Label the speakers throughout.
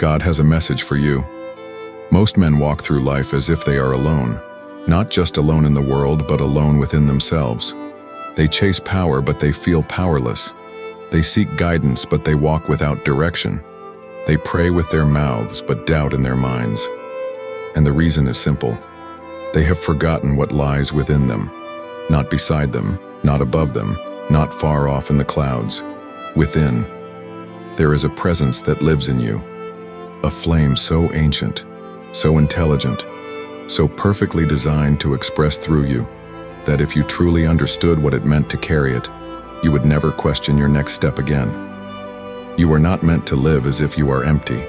Speaker 1: God has a message for you. Most men walk through life as if they are alone, not just alone in the world, but alone within themselves. They chase power, but they feel powerless. They seek guidance, but they walk without direction. They pray with their mouths, but doubt in their minds. And the reason is simple. They have forgotten what lies within them, not beside them, not above them, not far off in the clouds. Within, there is a presence that lives in you, a flame so ancient, so intelligent, so perfectly designed to express through you, that if you truly understood what it meant to carry it, you would never question your next step again. You are not meant to live as if you are empty.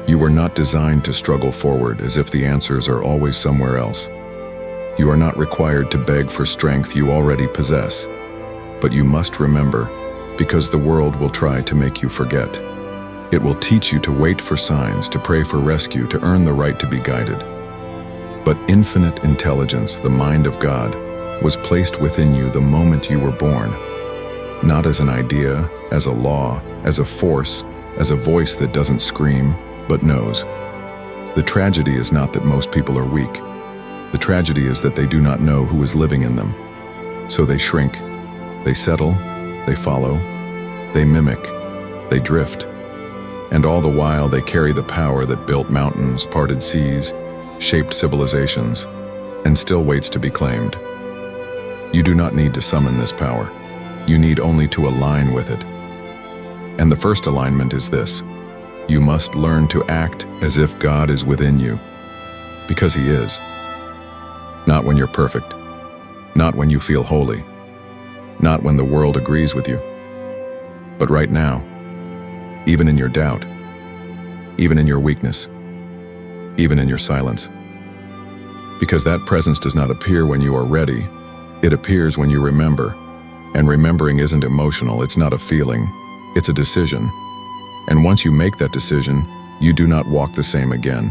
Speaker 1: You are not designed to struggle forward as if the answers are always somewhere else. You are not required to beg for strength you already possess. But you must remember, because the world will try to make you forget. It will teach you to wait for signs, to pray for rescue, to earn the right to be guided. But infinite intelligence, the mind of God, was placed within you the moment you were born. Not as an idea, as a law, as a force, as a voice that doesn't scream, but knows. The tragedy is not that most people are weak. The tragedy is that they do not know who is living in them. So they shrink, they settle, they follow, they mimic, they drift. And all the while they carry the power that built mountains, parted seas, shaped civilizations, and still waits to be claimed. You do not need to summon this power. You need only to align with it. And the first alignment is this. You must learn to act as if God is within you, because He is. Not when you're perfect, not when you feel holy, not when the world agrees with you, but right now, even in your doubt, even in your weakness, even in your silence. Because that presence does not appear when you are ready, it appears when you remember. And remembering isn't emotional, it's not a feeling, it's a decision. And once you make that decision, you do not walk the same again.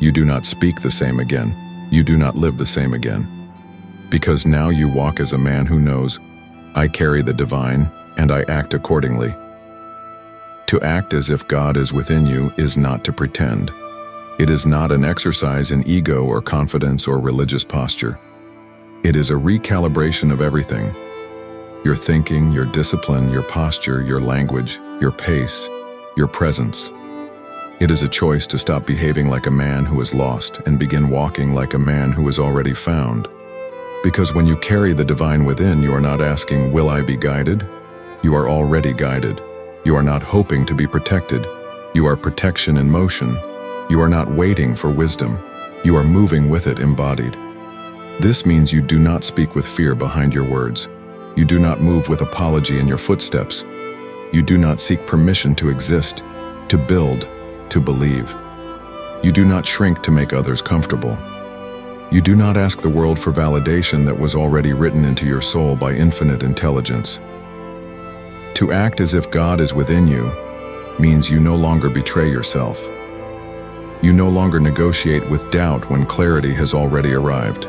Speaker 1: You do not speak the same again. You do not live the same again. Because now you walk as a man who knows, I carry the divine, and I act accordingly. To act as if God is within you is not to pretend. It is not an exercise in ego or confidence or religious posture. It is a recalibration of everything. Your thinking, your discipline, your posture, your language, your pace, your presence. It is a choice to stop behaving like a man who is lost and begin walking like a man who is already found. Because when you carry the divine within, you are not asking, will I be guided? You are already guided. You are not hoping to be protected. You are protection in motion. You are not waiting for wisdom. You are moving with it embodied. This means you do not speak with fear behind your words. You do not move with apology in your footsteps. You do not seek permission to exist, to build, to believe. You do not shrink to make others comfortable. You do not ask the world for validation that was already written into your soul by infinite intelligence. To act as if God is within you means you no longer betray yourself. You no longer negotiate with doubt when clarity has already arrived.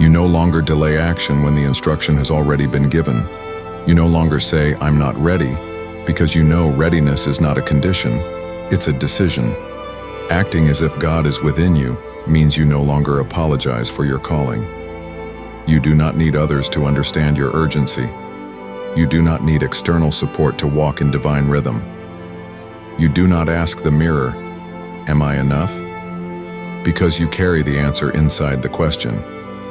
Speaker 1: You no longer delay action when the instruction has already been given. You no longer say, I'm not ready, because you know readiness is not a condition, it's a decision. Acting as if God is within you means you no longer apologize for your calling. You do not need others to understand your urgency. You do not need external support to walk in divine rhythm. You do not ask the mirror, am I enough? Because you carry the answer inside the question.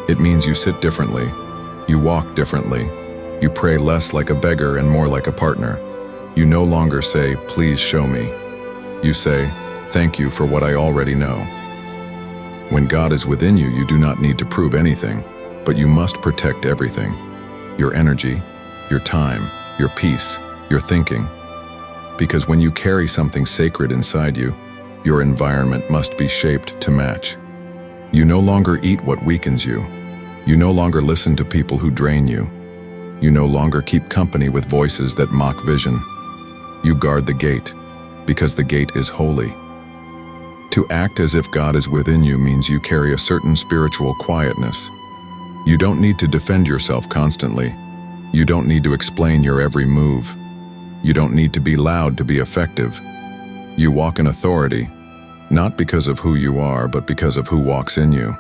Speaker 1: It means you sit differently, you walk differently, you pray less like a beggar and more like a partner. You no longer say, please show me. You say, thank you for what I already know. When God is within you, you do not need to prove anything, but you must protect everything. Your energy, your time, your peace, your thinking. Because when you carry something sacred inside you, your environment must be shaped to match. You no longer eat what weakens you. You no longer listen to people who drain you. You no longer keep company with voices that mock vision. You guard the gate, because the gate is holy. To act as if God is within you means you carry a certain spiritual quietness. You don't need to defend yourself constantly. You don't need to explain your every move. You don't need to be loud to be effective. You walk in authority, not because of who you are, but because of who walks in you.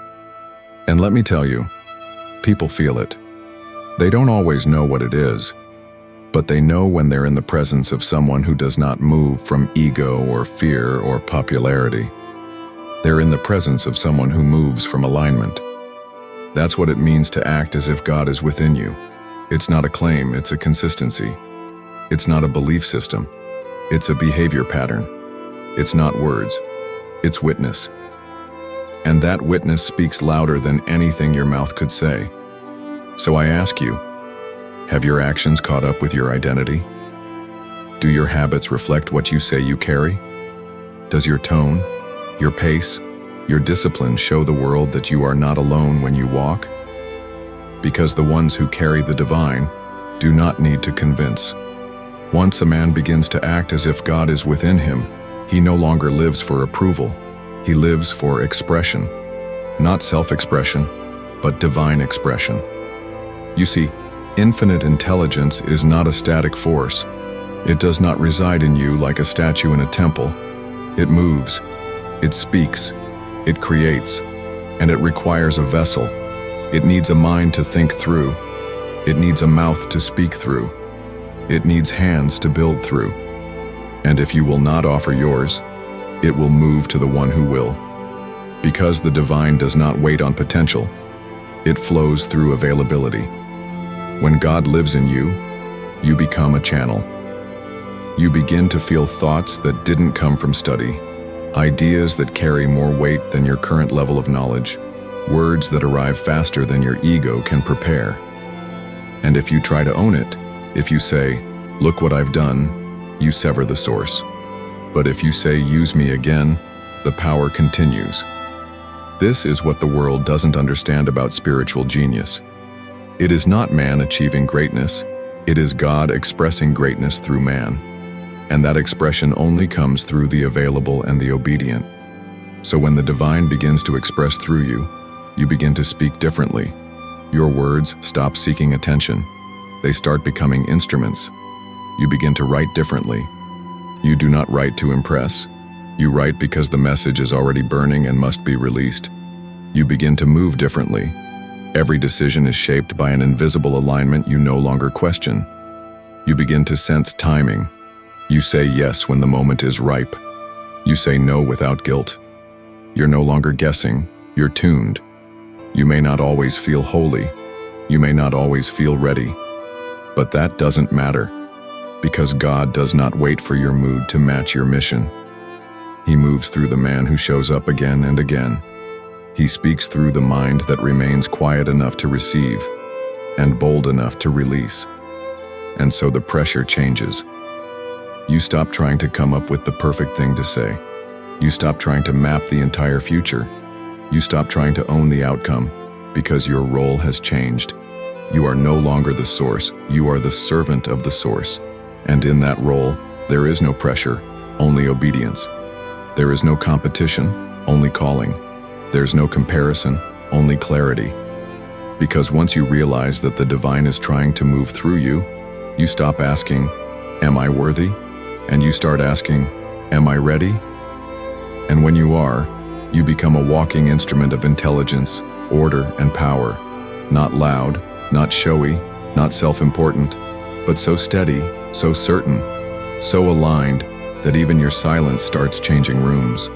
Speaker 1: And let me tell you, people feel it. They don't always know what it is, but they know when they're in the presence of someone who does not move from ego or fear or popularity. They're in the presence of someone who moves from alignment. That's what it means to act as if God is within you. It's not a claim, it's a consistency. It's not a belief system. It's a behavior pattern. It's not words. It's witness. And that witness speaks louder than anything your mouth could say. So I ask you, have your actions caught up with your identity? Do your habits reflect what you say you carry? Does your tone, your pace, your discipline show the world that you are not alone when you walk? Because the ones who carry the divine do not need to convince. Once a man begins to act as if God is within him, he no longer lives for approval. He lives for expression. Not self-expression, but divine expression. You see, infinite intelligence is not a static force. It does not reside in you like a statue in a temple. It moves, it speaks, it creates, and it requires a vessel. It needs a mind to think through. It needs a mouth to speak through. It needs hands to build through. And if you will not offer yours, it will move to the one who will. Because the divine does not wait on potential, it flows through availability. When God lives in you, you become a channel. You begin to feel thoughts that didn't come from study, ideas that carry more weight than your current level of knowledge, words that arrive faster than your ego can prepare. And if you try to own it, if you say, "Look what I've done," you sever the source. But if you say, "Use me again," the power continues. This is what the world doesn't understand about spiritual genius. It is not man achieving greatness, it is God expressing greatness through man. And that expression only comes through the available and the obedient. So when the divine begins to express through you, you begin to speak differently. Your words stop seeking attention. They start becoming instruments. You begin to write differently. You do not write to impress. You write because the message is already burning and must be released. You begin to move differently. Every decision is shaped by an invisible alignment you no longer question. You begin to sense timing. You say yes when the moment is ripe. You say no without guilt. You're no longer guessing, you're tuned. You may not always feel holy. You may not always feel ready. But that doesn't matter, because God does not wait for your mood to match your mission. He moves through the man who shows up again and again. He speaks through the mind that remains quiet enough to receive and bold enough to release. And so the pressure changes. You stop trying to come up with the perfect thing to say. You stop trying to map the entire future. You stop trying to own the outcome, because your role has changed. You are no longer the source, you are the servant of the source. And in that role, there is no pressure, only obedience. There is no competition, only calling. There's no comparison, only clarity. Because once you realize that the divine is trying to move through you, you stop asking, "Am I worthy?" And you start asking, "Am I ready?" And when you are, you become a walking instrument of intelligence, order, and power. Not loud, not showy, not self-important, but so steady, so certain, so aligned that even your silence starts changing rooms.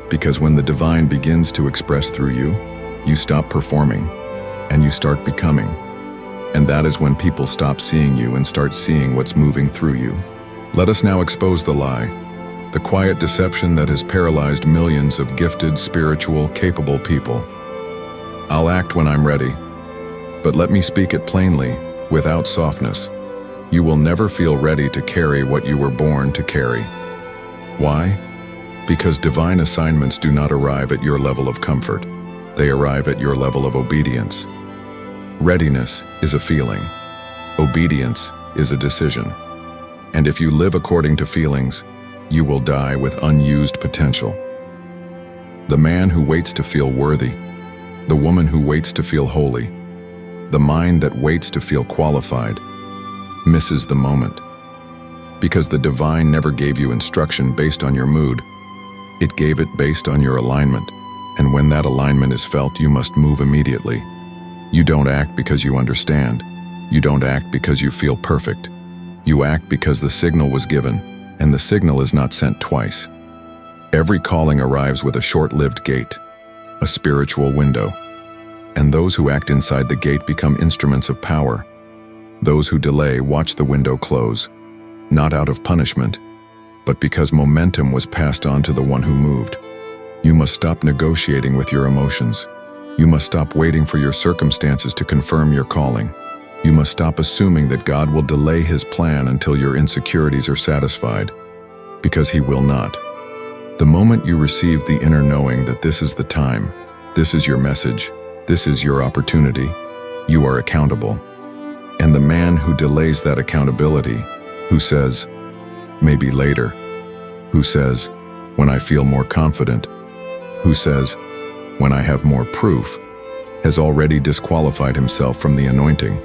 Speaker 1: Because when the divine begins to express through you, you stop performing, and you start becoming. And that is when people stop seeing you and start seeing what's moving through you. Let us now expose the lie, the quiet deception that has paralyzed millions of gifted, spiritual, capable people. I'll act when I'm ready, but let me speak it plainly, without softness. You will never feel ready to carry what you were born to carry. Why? Because divine assignments do not arrive at your level of comfort. They arrive at your level of obedience. Readiness is a feeling. Obedience is a decision. And if you live according to feelings, you will die with unused potential. The man who waits to feel worthy, the woman who waits to feel holy, the mind that waits to feel qualified, misses the moment. Because the divine never gave you instruction based on your mood. It gave it based on your alignment. And when that alignment is felt, you must move immediately. You don't act because you understand. You don't act because you feel perfect. You act because the signal was given, and the signal is not sent twice. Every calling arrives with a short-lived gate, a spiritual window. And those who act inside the gate become instruments of power. Those who delay watch the window close, not out of punishment, but because momentum was passed on to the one who moved. You must stop negotiating with your emotions. You must stop waiting for your circumstances to confirm your calling. You must stop assuming that God will delay His plan until your insecurities are satisfied, because He will not. The moment you receive the inner knowing that this is the time, this is your message, this is your opportunity, you are accountable. And the man who delays that accountability, who says, maybe later, who says, when I feel more confident, who says, when I have more proof, has already disqualified himself from the anointing,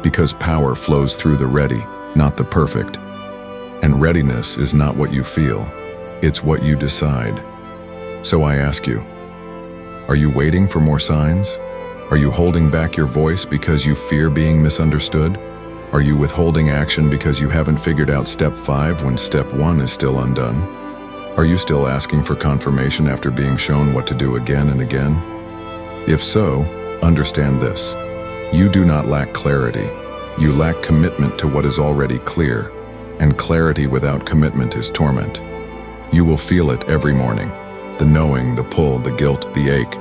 Speaker 1: because power flows through the ready, not the perfect. And readiness is not what you feel, it's what you decide. So I ask you, are you waiting for more signs? Are you holding back your voice because you fear being misunderstood? Are you withholding action because you haven't figured out step 5 when step 1 is still undone? Are you still asking for confirmation after being shown what to do again and again? If so, understand this. You do not lack clarity. You lack commitment to what is already clear, and clarity without commitment is torment. You will feel it every morning, the knowing, the pull, the guilt, the ache,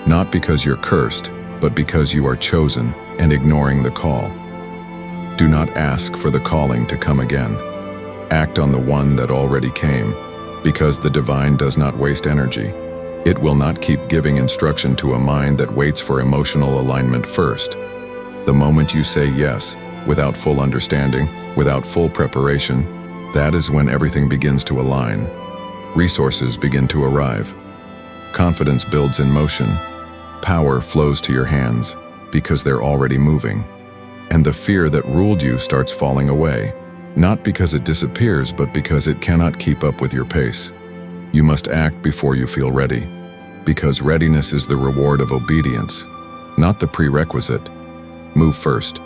Speaker 1: not because you're cursed, but because you are chosen and ignoring the call. Do not ask for the calling to come again. Act on the one that already came, because the divine does not waste energy. It will not keep giving instruction to a mind that waits for emotional alignment first. The moment you say yes, without full understanding, without full preparation, that is when everything begins to align. Resources begin to arrive. Confidence builds in motion. Power flows to your hands, because they're already moving. And the fear that ruled you starts falling away, not because it disappears, but because it cannot keep up with your pace. You must act before you feel ready, because readiness is the reward of obedience, not the prerequisite. Move first,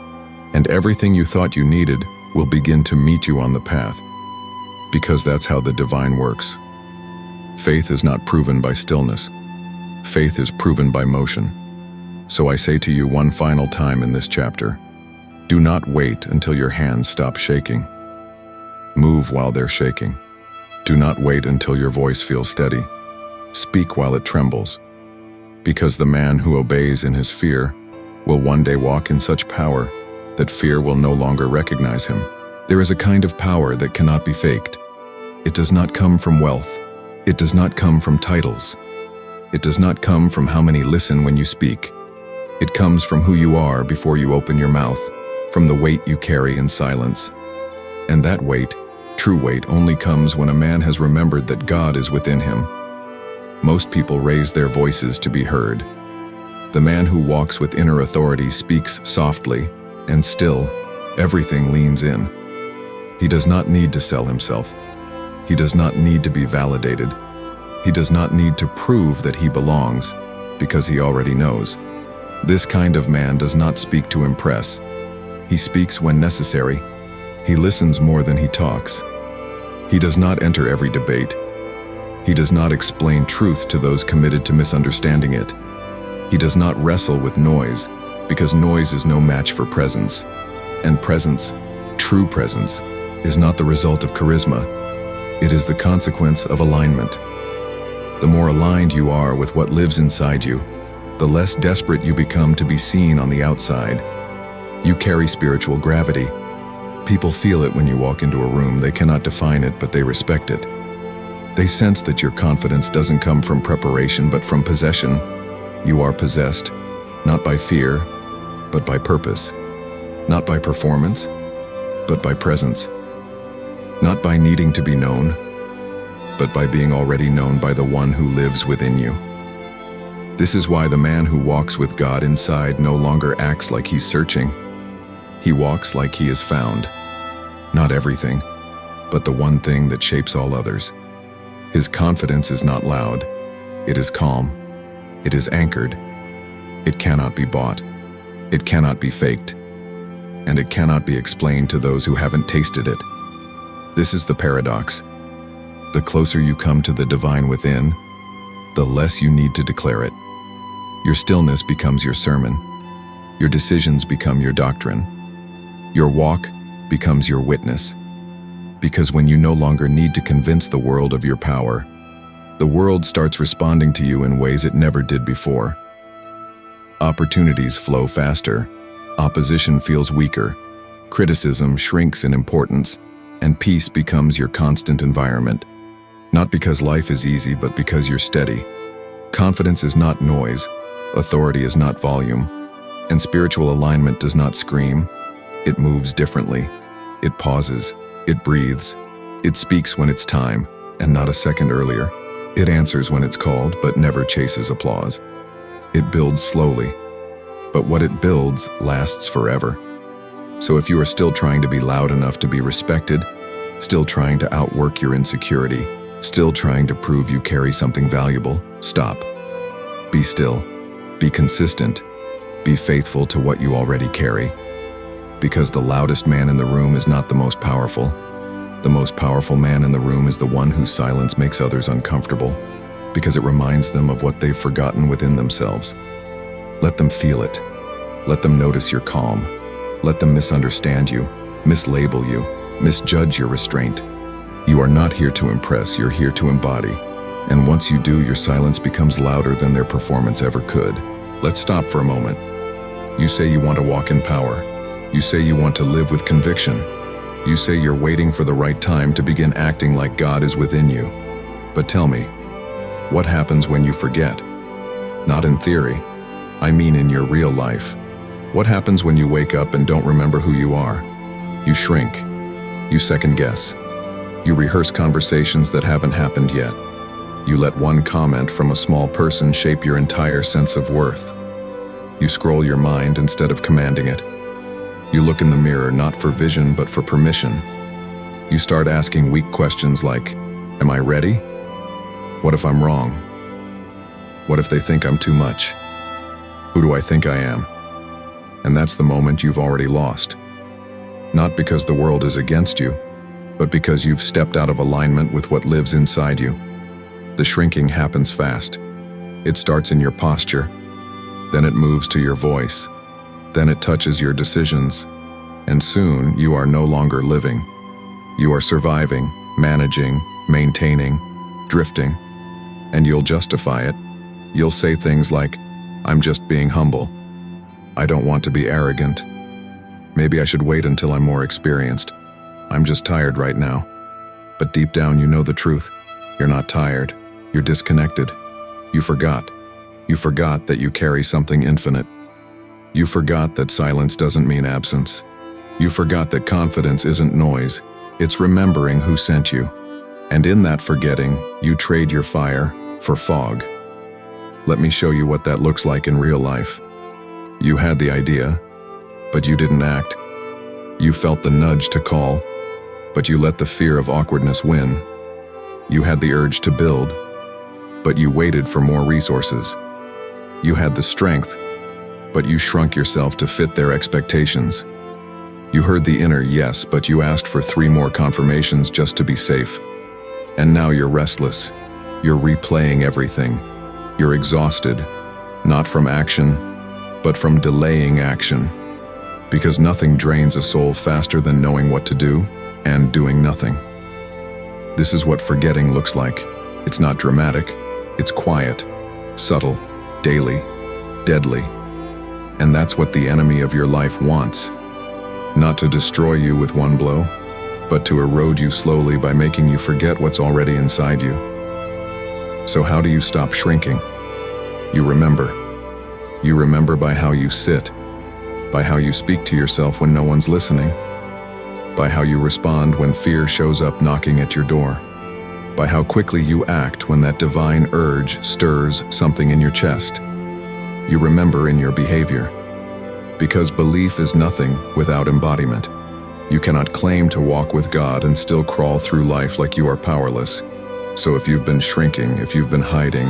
Speaker 1: and everything you thought you needed will begin to meet you on the path, because that's how the divine works. Faith is not proven by stillness. Faith is proven by motion. So I say to you one final time in this chapter, do not wait until your hands stop shaking. Move while they're shaking. Do not wait until your voice feels steady. Speak while it trembles. Because the man who obeys in his fear will one day walk in such power that fear will no longer recognize him. There is a kind of power that cannot be faked. It does not come from wealth. It does not come from titles. It does not come from how many listen when you speak. It comes from who you are before you open your mouth, from the weight you carry in silence. And that weight, true weight, only comes when a man has remembered that God is within him. Most people raise their voices to be heard. The man who walks with inner authority speaks softly, and still, everything leans in. He does not need to sell himself. He does not need to be validated. He does not need to prove that he belongs, because he already knows. This kind of man does not speak to impress. He speaks when necessary. He listens more than he talks. He does not enter every debate. He does not explain truth to those committed to misunderstanding it. He does not wrestle with noise, because noise is no match for presence. And presence, true presence, is not the result of charisma. It is the consequence of alignment. The more aligned you are with what lives inside you, the less desperate you become to be seen on the outside. You carry spiritual gravity. People feel it when you walk into a room. They cannot define it, but they respect it. They sense that your confidence doesn't come from preparation, but from possession. You are possessed, not by fear, but by purpose. Not by performance, but by presence. Not by needing to be known, but by being already known by the one who lives within you. This is why the man who walks with God inside no longer acts like he's searching. He walks like he is found. Not everything, but the one thing that shapes all others. His confidence is not loud. It is calm. It is anchored. It cannot be bought. It cannot be faked. And it cannot be explained to those who haven't tasted it. This is the paradox. The closer you come to the divine within, the less you need to declare it. Your stillness becomes your sermon. Your decisions become your doctrine. Your walk becomes your witness. Because when you no longer need to convince the world of your power, the world starts responding to you in ways it never did before. Opportunities flow faster, opposition feels weaker, criticism shrinks in importance, and peace becomes your constant environment. Not because life is easy, but because you're steady. Confidence is not noise, authority is not volume, and spiritual alignment does not scream. It moves differently. It pauses. It breathes. It speaks when it's time, and not a second earlier. It answers when it's called, but never chases applause. It builds slowly, but what it builds lasts forever. So if you are still trying to be loud enough to be respected, still trying to outwork your insecurity, still trying to prove you carry something valuable, stop. Be still. Be consistent. Be faithful to what you already carry. Because the loudest man in the room is not the most powerful. The most powerful man in the room is the one whose silence makes others uncomfortable, because it reminds them of what they've forgotten within themselves. Let them feel it. Let them notice your calm. Let them misunderstand you, mislabel you, misjudge your restraint. You are not here to impress, you're here to embody. And once you do, your silence becomes louder than their performance ever could. Let's stop for a moment. You say you want to walk in power. You say you want to live with conviction. You say you're waiting for the right time to begin acting like God is within you. But tell me, what happens when you forget? Not in theory, I mean in your real life. What happens when you wake up and don't remember who you are? You shrink. You second guess. You rehearse conversations that haven't happened yet. You let one comment from a small person shape your entire sense of worth. You scroll your mind instead of commanding it. You look in the mirror not for vision but for permission. You start asking weak questions like, am I ready? What if I'm wrong? What if they think I'm too much? Who do I think I am? And that's the moment you've already lost. Not because the world is against you, but because you've stepped out of alignment with what lives inside you. The shrinking happens fast. It starts in your posture, then it moves to your voice, then it touches your decisions, and soon you are no longer living. You are surviving, managing, maintaining, drifting, and you'll justify it. You'll say things like, I'm just being humble. I don't want to be arrogant. Maybe I should wait until I'm more experienced. I'm just tired right now. But deep down you know the truth. You're not tired. You're disconnected. You forgot. You forgot that you carry something infinite. You forgot that silence doesn't mean absence. You forgot that confidence isn't noise. It's remembering who sent you. And in that forgetting, you trade your fire for fog. Let me show you what that looks like in real life. You had the idea, but you didn't act. You felt the nudge to call, but you let the fear of awkwardness win. You had the urge to build, but you waited for more resources. You had the strength, but you shrunk yourself to fit their expectations. You heard the inner yes, but you asked for 3 more confirmations just to be safe. And now you're restless. You're replaying everything. You're exhausted, not from action, but from delaying action. Because nothing drains a soul faster than knowing what to do and doing nothing. This is what forgetting looks like. It's not dramatic. It's quiet, subtle, daily, deadly. And that's what the enemy of your life wants. Not to destroy you with one blow, but to erode you slowly by making you forget what's already inside you. So how do you stop shrinking? You remember. You remember by how you sit, by how you speak to yourself when no one's listening, by how you respond when fear shows up knocking at your door, by how quickly you act when that divine urge stirs something in your chest. You remember in your behavior. Because belief is nothing without embodiment. You cannot claim to walk with God and still crawl through life like you are powerless. So if you've been shrinking, if you've been hiding,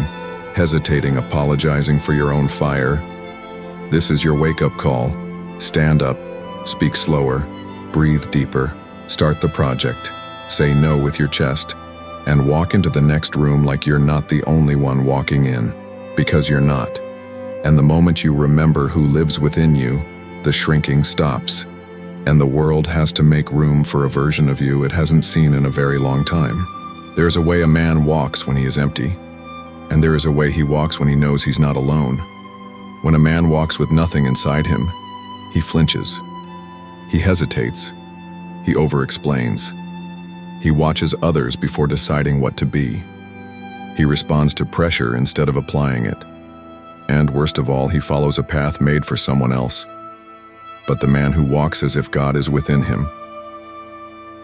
Speaker 1: hesitating, apologizing for your own fire, this is your wake-up call. Stand up, speak slower, breathe deeper, start the project, say no with your chest, and walk into the next room like you're not the only one walking in, because you're not. And the moment you remember who lives within you, the shrinking stops, and the world has to make room for a version of you it hasn't seen in a very long time. There's a way a man walks when he is empty, and there is a way he walks when he knows he's not alone. When a man walks with nothing inside him, he flinches, he hesitates, he over-explains. He watches others before deciding what to be. He responds to pressure instead of applying it. And worst of all, he follows a path made for someone else. But the man who walks as if God is within him,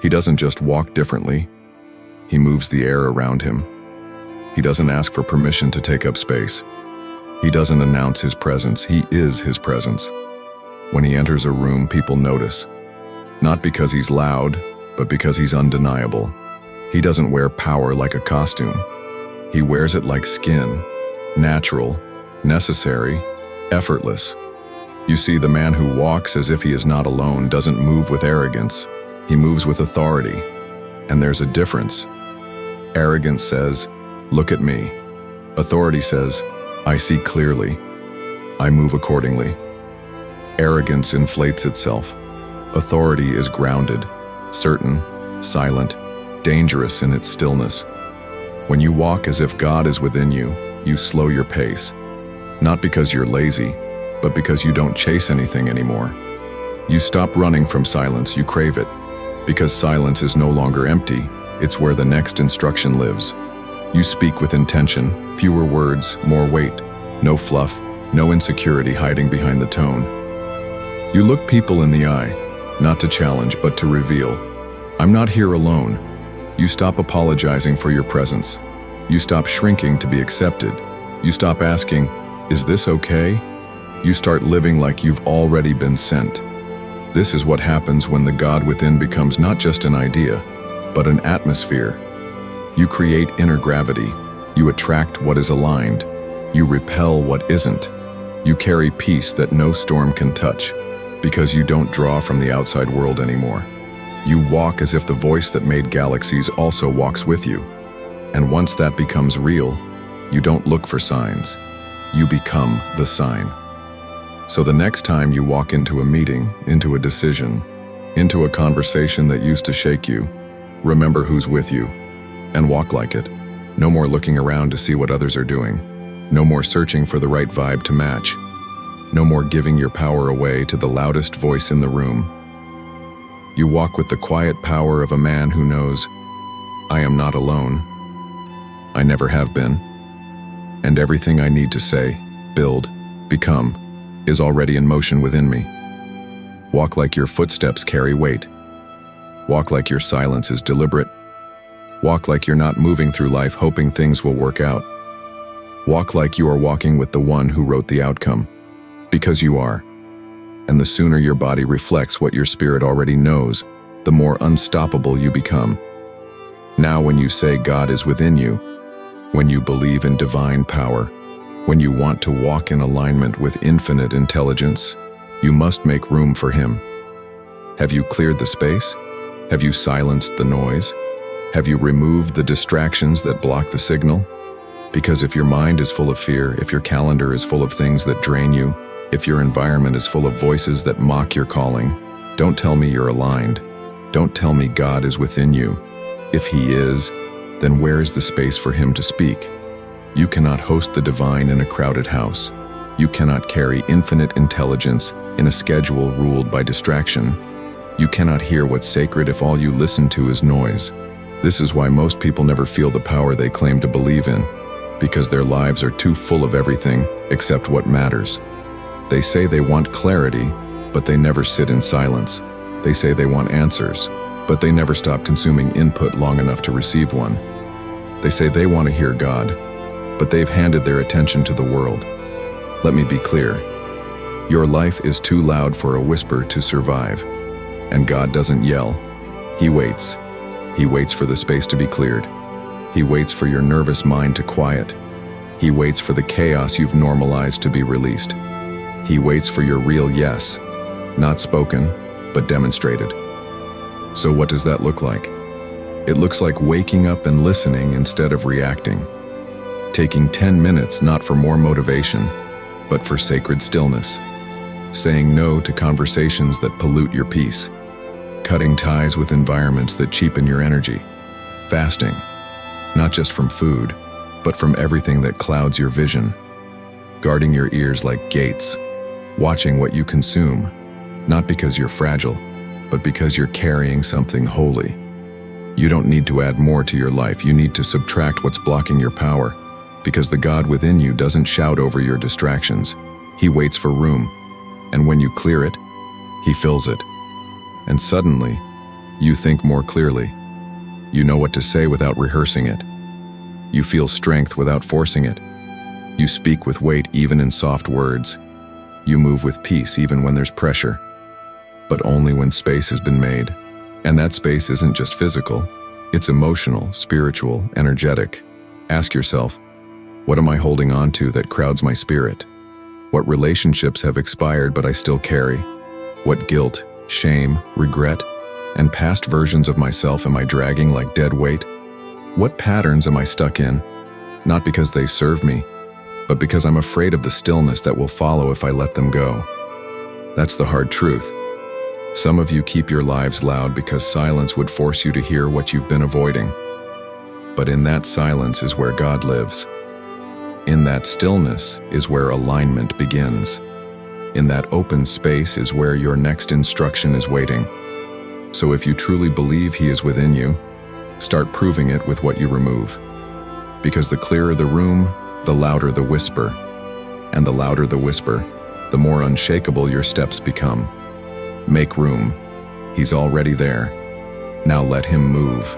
Speaker 1: he doesn't just walk differently, he moves the air around him. He doesn't ask for permission to take up space. He doesn't announce his presence, he is his presence. When he enters a room, people notice. Not because he's loud, but because he's undeniable. He doesn't wear power like a costume. He wears it like skin, natural, necessary, effortless. You see, the man who walks as if he is not alone doesn't move with arrogance. He moves with authority. And there's a difference. Arrogance says, "Look at me." Authority says, "I see clearly. I move accordingly." Arrogance inflates itself. Authority is grounded, certain, silent, dangerous in its stillness. When you walk as if God is within you, you slow your pace. Not because you're lazy, but because you don't chase anything anymore. You stop running from silence, you crave it. Because silence is no longer empty, it's where the next instruction lives. You speak with intention, fewer words, more weight, no fluff, no insecurity hiding behind the tone. You look people in the eye, not to challenge, but to reveal. I'm not here alone. You stop apologizing for your presence. You stop shrinking to be accepted. You stop asking, "Is this okay?" You start living like you've already been sent. This is what happens when the God within becomes not just an idea, but an atmosphere. You create inner gravity. You attract what is aligned. You repel what isn't. You carry peace that no storm can touch, because you don't draw from the outside world anymore. You walk as if the voice that made galaxies also walks with you. And once that becomes real, you don't look for signs. You become the sign. So the next time you walk into a meeting, into a decision, into a conversation that used to shake you, remember who's with you, and walk like it. No more looking around to see what others are doing. No more searching for the right vibe to match. No more giving your power away to the loudest voice in the room. You walk with the quiet power of a man who knows, I am not alone. I never have been. And everything I need to say, build, become, is already in motion within me. Walk like your footsteps carry weight. Walk like your silence is deliberate. Walk like you're not moving through life hoping things will work out. Walk like you are walking with the one who wrote the outcome. Because you are. And the sooner your body reflects what your spirit already knows, the more unstoppable you become. Now when you say God is within you, when you believe in divine power, when you want to walk in alignment with infinite intelligence, you must make room for Him. Have you cleared the space? Have you silenced the noise? Have you removed the distractions that block the signal? Because if your mind is full of fear, if your calendar is full of things that drain you, if your environment is full of voices that mock your calling, don't tell me you're aligned. Don't tell me God is within you. If He is, then where is the space for Him to speak? You cannot host the divine in a crowded house. You cannot carry infinite intelligence in a schedule ruled by distraction. You cannot hear what's sacred if all you listen to is noise. This is why most people never feel the power they claim to believe in, because their lives are too full of everything except what matters. They say they want clarity, but they never sit in silence. They say they want answers, but they never stop consuming input long enough to receive one. They say they want to hear God, but they've handed their attention to the world. Let me be clear. Your life is too loud for a whisper to survive. And God doesn't yell. He waits. He waits for the space to be cleared. He waits for your nervous mind to quiet. He waits for the chaos you've normalized to be released. He waits for your real yes, not spoken, but demonstrated. So what does that look like? It looks like waking up and listening instead of reacting. Taking 10 minutes not for more motivation, but for sacred stillness. Saying no to conversations that pollute your peace. Cutting ties with environments that cheapen your energy. Fasting, not just from food, but from everything that clouds your vision. Guarding your ears like gates. Watching what you consume, not because you're fragile, but because you're carrying something holy. You don't need to add more to your life, you need to subtract what's blocking your power, because the God within you doesn't shout over your distractions. He waits for room, and when you clear it, He fills it. And suddenly, you think more clearly. You know what to say without rehearsing it. You feel strength without forcing it. You speak with weight even in soft words. You move with peace even when there's pressure. But only when space has been made. And that space isn't just physical, it's emotional, spiritual, energetic. Ask yourself, what am I holding on to that crowds my spirit? What relationships have expired but I still carry? What guilt, shame, regret, and past versions of myself am I dragging like dead weight? What patterns am I stuck in? Not because they serve me, but because I'm afraid of the stillness that will follow if I let them go. That's the hard truth. Some of you keep your lives loud because silence would force you to hear what you've been avoiding. But in that silence is where God lives. In that stillness is where alignment begins. In that open space is where your next instruction is waiting. So if you truly believe He is within you, start proving it with what you remove. Because the clearer the room, the louder the whisper. And the louder the whisper, the more unshakable your steps become. Make room. He's already there. Now let Him move.